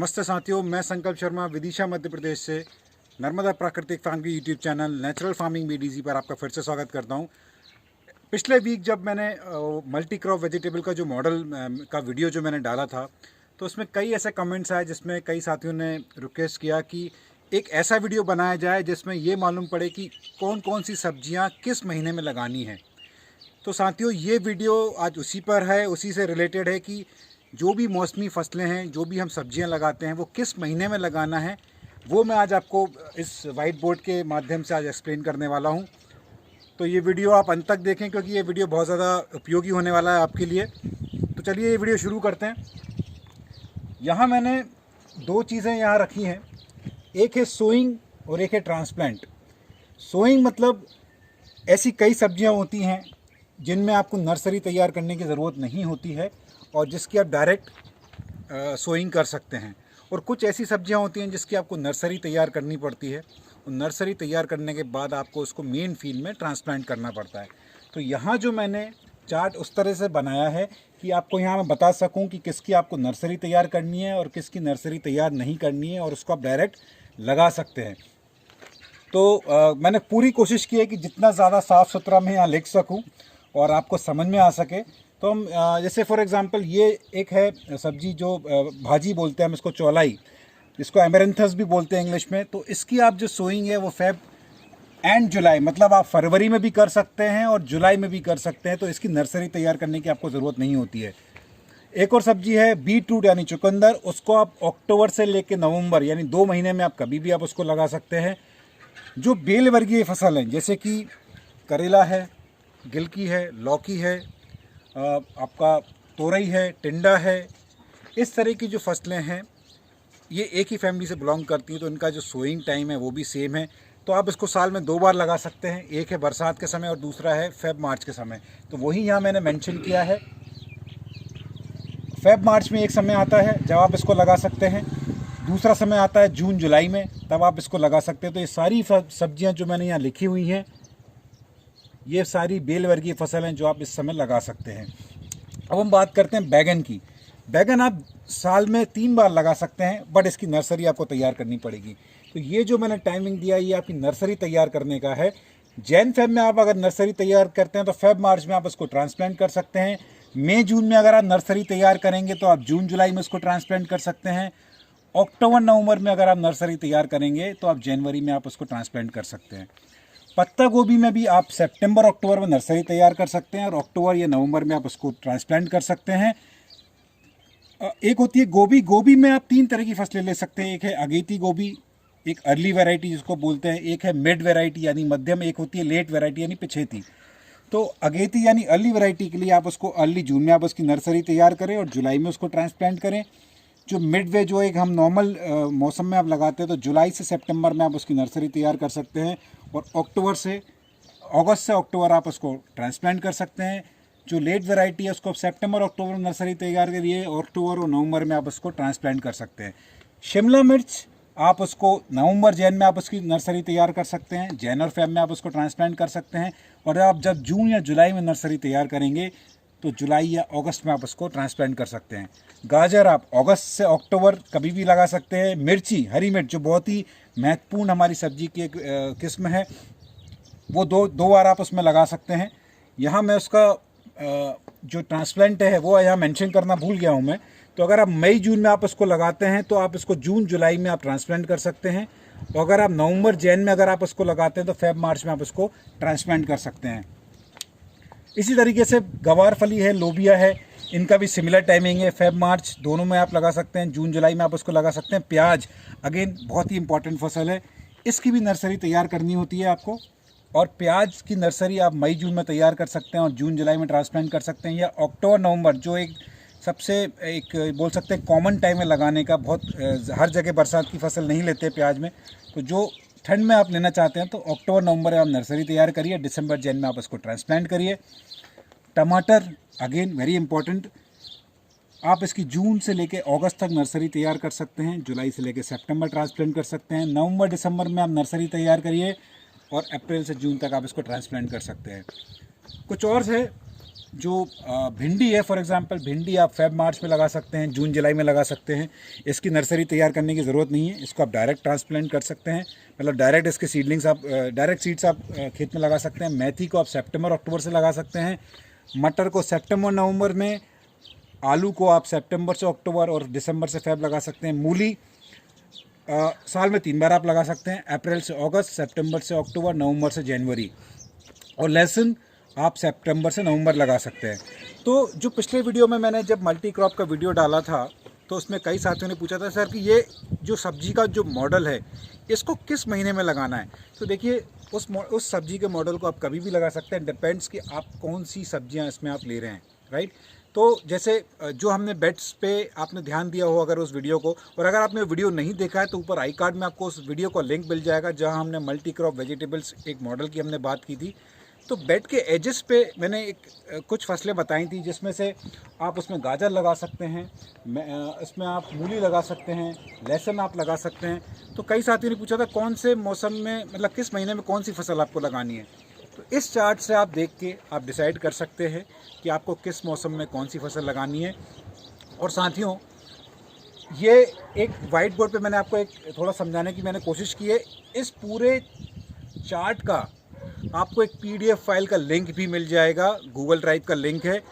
नमस्ते साथियों, मैं संकल्प शर्मा विदिशा मध्य प्रदेश से नर्मदा प्राकृतिक फार्म की यूट्यूब चैनल नेचुरल फार्मिंग बीडीजी पर आपका फिर से स्वागत करता हूं। पिछले वीक जब मैंने मल्टी क्रॉप वेजिटेबल का जो मॉडल का वीडियो जो मैंने डाला था, तो उसमें कई ऐसे कमेंट्स आए जिसमें कई साथियों ने रिक्वेस्ट किया कि एक ऐसा वीडियो बनाया जाए जिसमें ये मालूम पड़े कि कौन कौन सी सब्जियाँ किस महीने में लगानी है। तो साथियों, ये वीडियो आज उसी पर है, उसी से रिलेटेड है कि जो भी मौसमी फसलें हैं, जो भी हम सब्जियां लगाते हैं, वो किस महीने में लगाना है, वो मैं आज आपको इस वाइट बोर्ड के माध्यम से आज एक्सप्लेन करने वाला हूं। तो ये वीडियो आप अंत तक देखें क्योंकि ये वीडियो बहुत ज़्यादा उपयोगी होने वाला है आपके लिए। तो चलिए ये वीडियो शुरू करते हैं। यहाँ मैंने दो चीज़ें यहाँ रखी हैं, एक है सोइंग और एक है ट्रांसप्लांट। सोइंग मतलब ऐसी कई सब्जियाँ होती हैं जिनमें आपको नर्सरी तैयार करने की ज़रूरत नहीं होती है और जिसकी आप डायरेक्ट सोइंग कर सकते हैं, और कुछ ऐसी सब्जियां होती हैं जिसकी आपको नर्सरी तैयार करनी पड़ती है और नर्सरी तैयार करने के बाद आपको उसको मेन फील्ड में ट्रांसप्लांट करना पड़ता है। तो यहाँ जो मैंने चार्ट उस तरह से बनाया है कि आपको यहाँ मैं बता सकूँ कि किसकी आपको नर्सरी तैयार करनी है और किसकी नर्सरी तैयार नहीं करनी है, और उसको आप डायरेक्ट लगा सकते हैं। तो मैंने पूरी कोशिश की है कि जितना ज़्यादा साफ़ सुथरा मैं यहाँ लिख सकूँ और आपको समझ में आ सके। तो हम जैसे फॉर एग्जांपल ये एक है सब्जी जो भाजी बोलते हैं हम इसको, चौलाई, जिसको एमेरेंथस भी बोलते हैं इंग्लिश में। तो इसकी आप जो सोइंग है वो फेब एंड जुलाई, मतलब आप फरवरी में भी कर सकते हैं और जुलाई में भी कर सकते हैं। तो इसकी नर्सरी तैयार करने की आपको ज़रूरत नहीं होती है। एक और सब्जी है बीट रूट यानी चुकंदर, उसको आप अक्टूबर से लेकर नवंबर यानी 2 महीने में आप कभी भी आप उसको लगा सकते हैं। जो बेल वर्गीय फसल हैं जैसे कि करेला है, गिलकी है, लौकी है, आपका तोरई है, टिंडा है, इस तरह की जो फसलें हैं ये एक ही फैमिली से बिलोंग करती हैं। तो इनका जो सोइंग टाइम है वो भी सेम है। तो आप इसको साल में 2 बार लगा सकते हैं, एक है बरसात के समय और दूसरा है फेब मार्च के समय। तो वही यहाँ मैंने मेंशन किया है। फेब मार्च में एक समय आता है जब आप इसको लगा सकते हैं, दूसरा समय आता है जून जुलाई में, तब आप इसको लगा सकते हैं। तो ये सारी सब्जियाँ जो मैंने यहाँ लिखी हुई हैं ये सारी बेल वर्गीय फसल हैं जो आप इस समय लगा सकते हैं। अब हम बात करते हैं बैगन की। बैगन आप साल में 3 बार लगा सकते हैं, बट इसकी नर्सरी आपको तैयार करनी पड़ेगी। तो ये जो मैंने टाइमिंग दिया ये आपकी नर्सरी तैयार करने का है। जैन फेब में आप अगर नर्सरी तैयार करते हैं तो फेब मार्च में आप इसको ट्रांसप्लांट कर सकते हैं। मई जून में अगर आप नर्सरी तैयार करेंगे तो आप जून जुलाई में इसको ट्रांसप्लांट कर सकते हैं। अक्टूबर नवंबर में अगर आप नर्सरी तैयार करेंगे तो आप जनवरी में आप उसको ट्रांसप्लांट कर सकते हैं। पत्ता गोभी में भी आप सितंबर अक्टूबर में नर्सरी तैयार कर सकते हैं और अक्टूबर या नवंबर में आप उसको ट्रांसप्लांट कर सकते हैं। एक होती है गोभी। गोभी में आप 3 तरह की फसलें ले सकते हैं। एक है अगेती गोभी, एक अर्ली वैरायटी जिसको बोलते हैं, एक है मिड वैरायटी यानी मध्यम, एक होती है लेट वैरायटी यानी पिछेती। तो अगेती यानी अर्ली वैरायटी के लिए आप उसको अर्ली जून में आप उसकी नर्सरी तैयार करें और जुलाई में उसको ट्रांसप्लांट करें। जो मिड वे जो एक हम नॉर्मल मौसम में आप लगाते हैं तो जुलाई से सितंबर में आप उसकी नर्सरी तैयार कर सकते हैं और अगस्त से अक्टूबर आप उसको ट्रांसप्लांट कर सकते हैं। जो लेट वैरायटी है उसको सितंबर अक्टूबर में नर्सरी तैयार करिए और अक्टूबर और नवंबर में आप उसको ट्रांसप्लांट कर सकते हैं। शिमला मिर्च आप उसको नवंबर जैन में आप उसकी नर्सरी तैयार कर सकते हैं, जैन और फेब में आप उसको ट्रांसप्लांट कर सकते हैं। और आप जब जून या जुलाई में नर्सरी तैयार करेंगे तो जुलाई या अगस्त में आप उसको ट्रांसप्लांट कर सकते हैं। गाजर आप अगस्त से अक्टूबर कभी भी लगा सकते हैं। मिर्ची, हरी मिर्च जो बहुत ही महत्वपूर्ण हमारी सब्जी की एक किस्म है, वो दो बार आप उसमें लगा सकते हैं। यहाँ मैं उसका जो ट्रांसप्लांट है वो यहाँ मेंशन करना भूल गया हूँ मैं। तो अगर आप मई जून में आप उसको लगाते हैं तो आप इसको जून जुलाई में आप ट्रांसप्लांट कर सकते हैं, और अगर आप नवंबर जैन में अगर आप उसको लगाते हैं तो फेब मार्च में आप उसको ट्रांसप्लांट कर सकते हैं। इसी तरीके से गवार फली है, लोबिया है, इनका भी सिमिलर टाइमिंग है। फेब मार्च दोनों में आप लगा सकते हैं, जून जुलाई में आप उसको लगा सकते हैं। प्याज अगेन बहुत ही इंपॉर्टेंट फसल है, इसकी भी नर्सरी तैयार करनी होती है आपको, और प्याज की नर्सरी आप मई जून में तैयार कर सकते हैं और जून जुलाई में ट्रांसप्लांट कर सकते हैं। या अक्टूबर नवंबर जो एक सबसे एक बोल सकते हैं कॉमन टाइम है लगाने का। बहुत हर जगह बरसात की फसल नहीं लेते प्याज में, तो जो ठंड में आप लेना चाहते हैं तो अक्टूबर नवंबर में आप नर्सरी तैयार करिए, दिसंबर जैन में आप उसको ट्रांसप्लांट करिए। टमाटर अगेन वेरी इंपॉर्टेंट, आप इसकी जून से लेके अगस्त तक नर्सरी तैयार कर सकते हैं, जुलाई से लेके सितंबर ट्रांसप्लांट कर सकते हैं। नवंबर दिसंबर में आप नर्सरी तैयार करिए और अप्रैल से जून तक आप इसको ट्रांसप्लांट कर सकते हैं। कुछ और है जो भिंडी है, फॉर एग्जांपल भिंडी आप फेब मार्च में लगा सकते हैं, जून जुलाई में लगा सकते हैं। इसकी नर्सरी तैयार करने की ज़रूरत नहीं है, इसको आप डायरेक्ट ट्रांसप्लांट कर सकते हैं, मतलब डायरेक्ट इसके सीडलिंग्स आप डायरेक्ट सीड्स आप खेत में लगा सकते हैं। मेथी को आप सितंबर अक्टूबर से लगा सकते हैं, मटर को सितंबर नवंबर में, आलू को आप सितंबर से अक्टूबर और दिसंबर से फेब लगा सकते हैं। मूली साल में 3 बार आप लगा सकते हैं, अप्रैल से अगस्त, सितंबर से अक्टूबर, नवंबर से जनवरी। और लहसुन आप सितंबर से नवंबर लगा सकते हैं। तो जो पिछले वीडियो में मैंने जब मल्टी क्रॉप का वीडियो डाला था तो उसमें कई साथियों ने पूछा था सर कि ये जो सब्जी का जो मॉडल है इसको किस महीने में लगाना है। तो देखिए उस सब्जी के मॉडल को आप कभी भी लगा सकते हैं, डिपेंड्स कि आप कौन सी सब्जियां इसमें आप ले रहे हैं, राइट। तो जैसे जो हमने बेड्स पे आपने ध्यान दिया हो अगर उस वीडियो को, और अगर आपने वीडियो नहीं देखा है तो ऊपर आई कार्ड में आपको उस वीडियो का लिंक मिल जाएगा जहां हमने मल्टी क्रॉप वेजिटेबल्स एक मॉडल की हमने बात की थी। तो बेड के एजेस पे मैंने कुछ फसलें बताई थी जिसमें से आप उसमें गाजर लगा सकते हैं, इसमें आप मूली लगा सकते हैं, लहसुन आप लगा सकते हैं। तो कई साथियों ने पूछा था कौन से मौसम में, मतलब किस महीने में कौन सी फसल आपको लगानी है। तो इस चार्ट से आप देख के आप डिसाइड कर सकते हैं कि आपको किस मौसम में कौन सी फसल लगानी है। और साथियों ये एक वाइट बोर्ड पे मैंने आपको एक थोड़ा समझाने की मैंने कोशिश की है। इस पूरे चार्ट का आपको एक पीडीएफ फाइल का लिंक भी मिल जाएगा, गूगल ड्राइव का लिंक है,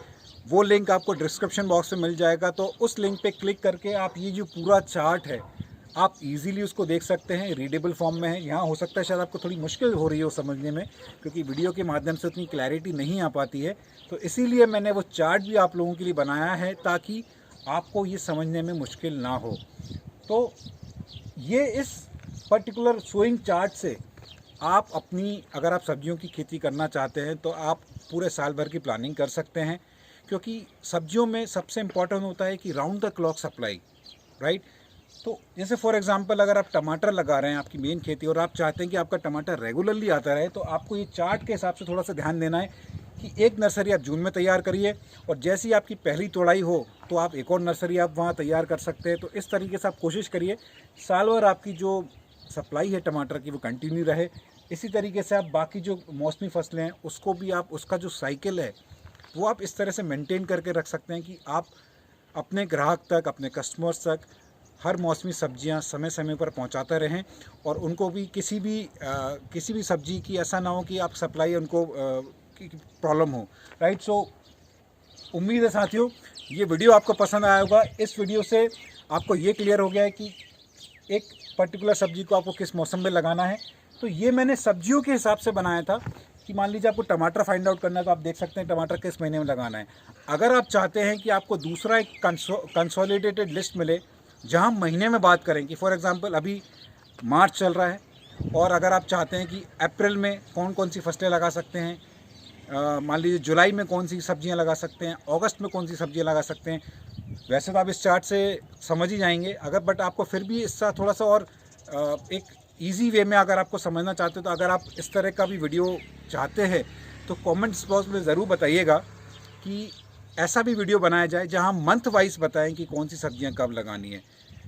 वो लिंक आपको डिस्क्रिप्शन बॉक्स में मिल जाएगा। तो उस लिंक पे क्लिक करके आप ये जो पूरा चार्ट है आप इजीली उसको देख सकते हैं, रीडेबल फॉर्म में है। यहाँ हो सकता है शायद आपको थोड़ी मुश्किल हो रही हो समझने में क्योंकि वीडियो के माध्यम से उतनी क्लैरिटी नहीं आ पाती है, तो इसीलिए मैंने वो चार्ट भी आप लोगों के लिए बनाया है ताकि आपको ये समझने में मुश्किल ना हो। तो ये इस पर्टिकुलर शोइंग चार्ट से आप अपनी, अगर आप सब्जियों की खेती करना चाहते हैं तो आप पूरे साल भर की प्लानिंग कर सकते हैं, क्योंकि सब्जियों में सबसे इम्पॉर्टेंट होता है कि round the clock supply, right. तो जैसे फॉर एग्जांपल अगर आप टमाटर लगा रहे हैं आपकी मेन खेती और आप चाहते हैं कि आपका टमाटर रेगुलरली आता रहे, तो आपको ये चार्ट के हिसाब से थोड़ा सा ध्यान देना है कि एक नर्सरी आप जून में तैयार करिए और जैसे ही आपकी पहली तोड़ाई हो तो आप एक और नर्सरी आप वहाँ तैयार कर सकते हैं। तो इस तरीके से आप कोशिश करिए साल भर आपकी जो सप्लाई है टमाटर की वो कंटिन्यू रहे। इसी तरीके से आप बाकी जो मौसमी फसलें हैं उसको भी आप, उसका जो साइकिल है वो आप इस तरह से मेंटेन करके रख सकते हैं कि आप अपने ग्राहक तक, अपने कस्टमर्स तक हर मौसमी सब्जियां समय समय पर पहुंचाते रहें और उनको भी किसी भी सब्जी की ऐसा ना हो कि आप सप्लाई उनको प्रॉब्लम हो, राइट। सो उम्मीद है साथियों ये वीडियो आपको पसंद आया होगा। इस वीडियो से आपको ये क्लियर हो गया है कि एक पर्टिकुलर सब्जी को आपको किस मौसम में लगाना है। तो ये मैंने सब्जियों के हिसाब से बनाया था कि मान लीजिए आपको टमाटर फाइंड आउट करना है तो आप देख सकते हैं टमाटर किस महीने में लगाना है। अगर आप चाहते हैं कि आपको दूसरा एक कंसोलिडेटेड लिस्ट मिले जहां महीने में बात करें कि फॉर एग्जांपल अभी मार्च चल रहा है और अगर आप चाहते हैं कि अप्रैल में कौन कौन सी फसलें लगा सकते हैं, मान लीजिए जुलाई में कौन सी सब्जियां लगा सकते हैं, अगस्त में कौन सी सब्जियां लगा सकते हैं, वैसे तो आप इस चार्ट से समझ ही जाएंगे। अगर बट आपको फिर भी इसका थोड़ा सा और एक इजी वे में अगर आपको समझना चाहते हो तो अगर आप इस तरह का भी वीडियो चाहते हैं तो कमेंट्स बॉक्स में ज़रूर बताइएगा कि ऐसा भी वीडियो बनाया जाए जहां मंथ वाइज बताएं कि कौन सी सब्जियां कब लगानी है।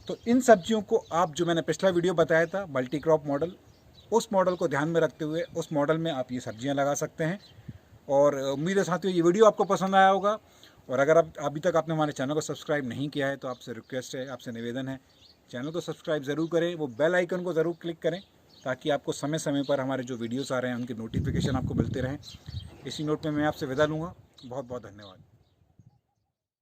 तो इन सब्जियों को आप, जो मैंने पिछला वीडियो बताया था मल्टी क्रॉप मॉडल, उस मॉडल को ध्यान में रखते हुए उस मॉडल में आप ये सब्जियां लगा सकते हैं। और उम्मीद है साथियों ये वीडियो आपको पसंद आया होगा। और अगर आप अभी तक आपने हमारे चैनल को सब्सक्राइब नहीं किया है तो आपसे रिक्वेस्ट है, आपसे निवेदन है, चैनल को सब्सक्राइब ज़रूर करें, वो बेल आइकन को ज़रूर क्लिक करें ताकि आपको समय समय पर हमारे जो वीडियोस आ रहे हैं उनके नोटिफिकेशन आपको मिलते रहें। इसी नोट में मैं आपसे विदा लूँगा। बहुत बहुत धन्यवाद।